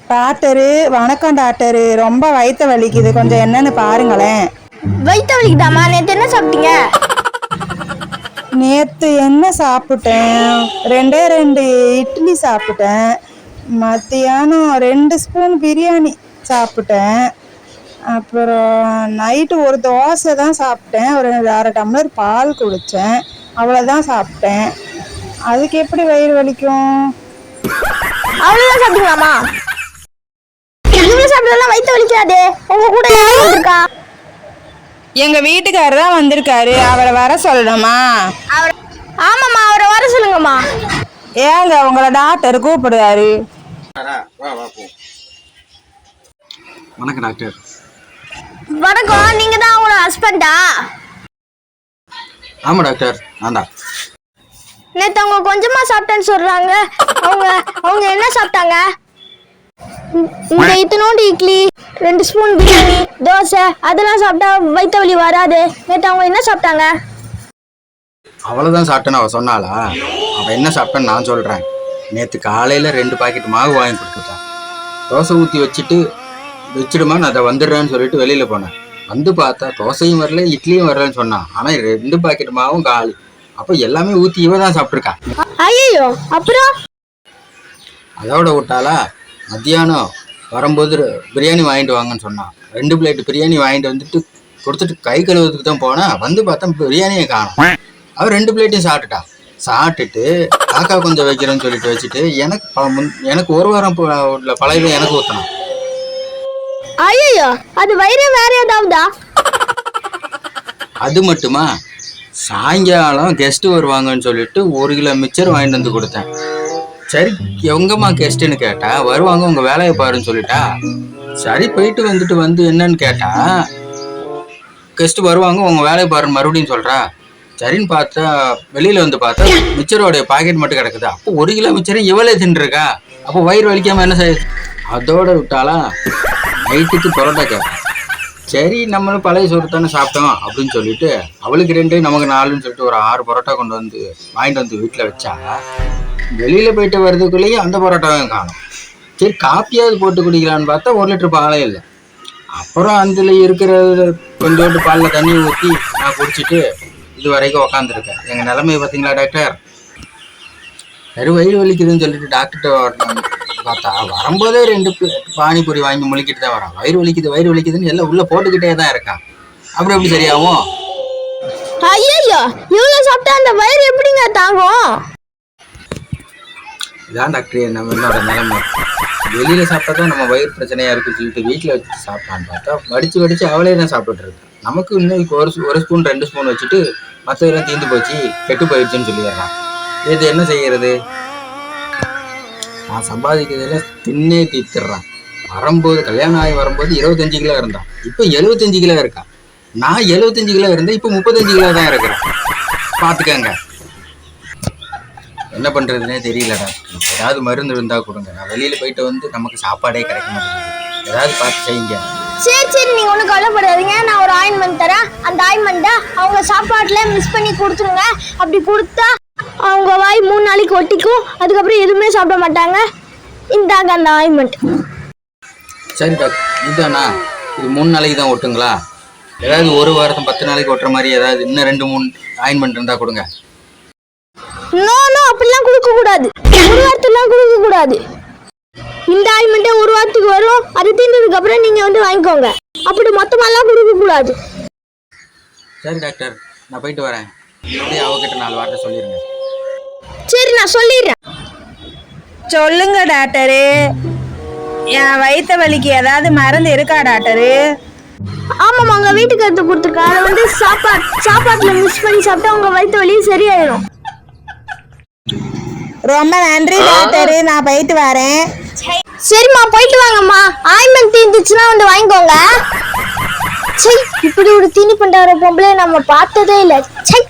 Doctor வணக்கம் doctor, ரொம்ப வயிற்று வலிக்குது, கொஞ்சம் என்னன்னு பாருங்களேன். வயிற்று வலிக்குதாம்மா? நேற்று என்ன சாப்பிட்டீங்க? நேற்று என்ன சாப்பிட்டேன்? ரெண்டு இட்லி சாப்பிட்டேன். மத்தியானம் 2 ஸ்பூன் பிரியாணி சாப்பிட்டேன். அப்புறம் நைட்டு ஒரு தோசை தான் சாப்பிட்டேன். ஒரு 1/2 டம்ளர் பால் குடித்தேன். அவ்வளோதான் சாப்பிட்டேன். அதுக்கு எப்படி வயிறு வலிக்கும்? அவ்வளோதான் சாப்பிட்டீங்களாம்மா? இவ்வளோ சாப்பிட்டதெல்லாம் வயிற்று வலிக்காதே. உங்க கூட யாரும் வந்திருக்கா? எங்க வீட்டுக்காரர் தான் வந்திருக்காரு, அவரை வர சொல்லணுமா? ஆமாம்மா, அவரை வர சொல்லுங்கம்மா. ஏங்க உங்களை டாக்டர் கூப்பிடுறாரு. வணக்கம் டாக்டர். வணக்கம். நீங்க தான் அவங்களோட ஹஸ்பண்டா? ஆமா டாக்டர், நான் தான். நேற்று அவங்க கொஞ்சமா சாப்பிட்டேன்னு சொல்றாங்க. அவங்க என்ன சாப்பிட்டாங்க? இந்த இத்தனோண்டு இட்லி, 2 ஸ்பூன் பிரியாணி, தோசை அதெல்லாம் சாப்பிட்டா வயிற்று வலி வராது. நேற்று அவங்க என்ன சாப்பிட்டாங்க? அவ்வளோதான் சாப்பிட்டேன்னு அவள் சொன்னாளா? அவள் என்ன சாப்பிட்டான்னு நான் சொல்கிறேன். நேற்று காலையில் 2 பாக்கெட் மாவு வாங்கி கொடுத்துட்டான். தோசை ஊற்றி வச்சுடுமா, நான் அதை வந்துடுறேன்னு சொல்லிட்டு வெளியில் போனேன். வந்து பார்த்தா தோசையும் வரல, இட்லியும் வரலன்னு சொன்னான். ஆனால் 2 பாக்கெட் மாவும் காலி. அப்போ எல்லாமே ஊற்றி இவ தான் சாப்பிட்ருக்கா. ஐயோ, அப்புறம் அதோட விட்டாளா? மத்தியானம் வரும்போது பிரியாணி வாங்கிட்டு வாங்கன்னு சொன்னான். 2 பிளேட் பிரியாணி வாங்கிட்டு வந்துட்டு கொடுத்துட்டு கை கழுவுறதுக்கு தான் போனேன். வந்து பார்த்தா பிரியாணியை காணும். அவள் 2 பிளேட்டையும் சாப்பிட்டுட்டு காக்கா கொஞ்சம் வைக்கிறேன்னு சொல்லிட்டு வச்சுட்டு எனக்கு 1 வாரம் உள்ள பழைய எனக்கு ஊற்றினான். ஐயோ, அது வயிறு வேற ஏதாவதா? அது மட்டுமா, சாயங்காலம் கெஸ்ட் வருவாங்கன்னு சொல்லிட்டு 1 கிலோ மிச்சர் வாங்கிட்டு வந்து கொடுத்தேன். சரி, எங்கம்மா கெஸ்ட்டுன்னு கேட்டா, வருவாங்க உங்க வேலையை பாருன்னு சொல்லிட்டா. சரி, போயிட்டு வந்து என்னன்னு கேட்டா, கெஸ்ட் வருவாங்க உங்க வேலையை பாருன்னு மறுபடியும் சொல்றா. சரின்னு பார்த்தா வெளியில வந்து பார்த்தா மிச்சரோடைய பாக்கெட் மட்டும் கிடக்குதா. அப்போ 1 கிலோ மிச்சரும் இவளே தின்றுருக்கா. அப்போ வயிறு வலிக்காம என்ன செய்ய? அதோட விட்டாளா, நைட்டுக்கு பரோட்டா கேட்பேன். சரி, நம்மளும் பழைய சோறு தானே சாப்பிட்டோம் அப்படின்னு சொல்லிட்டு அவளுக்கு 2 நமக்கு 4ன்னு சொல்லிட்டு ஒரு 6 பரோட்டா வாங்கிட்டு வந்து வீட்டில் வச்சா. வெளியில் போயிட்டு வர்றதுக்குள்ளேயே அந்த பரோட்டாவையும் காணும். சரி, காப்பியாவது போட்டு குடிக்கலான்னு பார்த்தா 1 லிட்டர் பாலே இல்லை. அப்புறம் அதில் இருக்கிற கொஞ்சோண்டு பாலில் தண்ணி ஊற்றி நான் குடிச்சிட்டு இது வரைக்கும் உக்காந்துருக்கேன். எங்கள் நிலைமையை பார்த்தீங்களா டாக்டர்? சரி, வயிறு வலிக்குதுன்னு சொல்லிட்டு டாக்டர்கிட்ட பார்த்தா வரும்போதே 2 பானிபூரி வாங்கி முழுக்கிட்டு தான் வரான். வயிறு வலிக்குதுன்னு எல்லாம் உள்ள போட்டுக்கிட்டே தான் இருக்கான். அப்புறம் எப்படி சரியாகும்? ஐயோ, இவ்வளவு சாப்பிட்டா அந்த வயிறு எப்படிங்க தாங்கும்? இதான் டாக்டர் என்னோட நிலைமை. வெளியில சாப்பிட்டா தான் நம்ம வயிறு பிரச்சனையா இருக்குன்னு சொல்லிட்டு வீட்டில் வச்சுட்டு சாப்பிட்டான்னு பார்த்தா வடிச்சு அவளே தான் சாப்பிட்டுட்டு இருக்கு. நமக்கு இன்னும் 1 ஸ்பூன் 2 ஸ்பூன் வச்சுட்டு மற்றதெல்லாம் தீர்ந்து போச்சு, கெட்டு போயிடுச்சுன்னு சொல்லிடுறான். இது என்ன செய்யறது? நான் சம்பாதிக்கிறதுல தின்னே தீர்த்துடுறான். கல்யாணம் ஆகி வரும்போது 25 கிலோ இருந்தான், இப்போ 75 கிலோ இருக்கான். நான் 75 கிலோ இருந்தேன், இப்போ 35 கிலோ தான் இருக்கிறேன். பார்த்துக்கங்க, என்ன பண்ணுறதுனே தெரியலடா. ஏதாவது மருந்து இருந்தால் கொடுங்க. நான் வெளியில் போயிட்டு நமக்கு சாப்பாடே கிடைக்க மாட்டேங்குது. ஏதாவது பார்த்து செய்யுங்க. சரி, நீங்கள் ஒன்றும் கவலைப்படாதீங்க. நான் ஒரு ஆயின்மெண்ட் தரேன். அந்த ஆயின்மெண்ட்டை அவங்க சாப்பாட்டில் மிக்ஸ் பண்ணி கொடுத்துருங்க. அப்படி கொடுத்தா அவங்க வாய் 3 நாளைக்கு ஒட்டிக்கும். அதுக்கப்புறம் எதுவுமே சாப்பிட மாட்டாங்க. இந்தாங்க அந்த ஆயின்மெண்ட். சரி டாக்டர், இதுதானா? இது 3 நாளைக்கு தான் ஒட்டுங்களா? ஏதாவது 1 வாரத்துக்கு 10 நாளைக்கு ஒட்டுற மாதிரி ஏதாவது இன்னும் 2-3 ஆயின்மெண்ட் இருந்தால் கொடுங்க. நோ, அப்படிலாம் கொடுக்கக்கூடாது. 1 வாரத்துலாம் கொடுக்கக்கூடாது. இந்த ஆயின்மெண்ட்டே 1 வாரத்துக்கு வரும். அது தீர்ந்ததுக்கு அப்புறம் நீங்கள் வாங்கிக்கோங்க. அப்படி மொத்தமாலாம் கொடுக்கக்கூடாது. சரி டாக்டர், நான் போயிட்டு வரேன். அப்படியே அவகிட்ட 4 வார்த்தை சொல்லிடுங்க. சரி, நான் சொல்லிடுறேன். சொல்லுங்க டாக்டரு, என் வயிற்று வலிக்கு ஏதாவது மருந்து இருக்கா டாக்டரு? ஆமாம்மா, உங்கள் வீட்டுக்கு எடுத்து கொடுத்துருக்கேன். அதை சாப்பாட்டில் மிக்ஸ் பண்ணி சாப்பிட்டா உங்கள் வயிற்று வலி சரியாயிடும். ரொம்ப நன்றி டாக்டரு, நான் போயிட்டு வரேன். சரிம்மா, போயிட்டு வாங்கம்மா. ஆயின்மெண்ட் தீர்ந்துச்சுன்னா வாங்கிக்கோங்க. சரி, இப்படி ஒரு தீனி பண்டார பொம்பளை நம்ம பார்த்ததே இல்லை. சரி.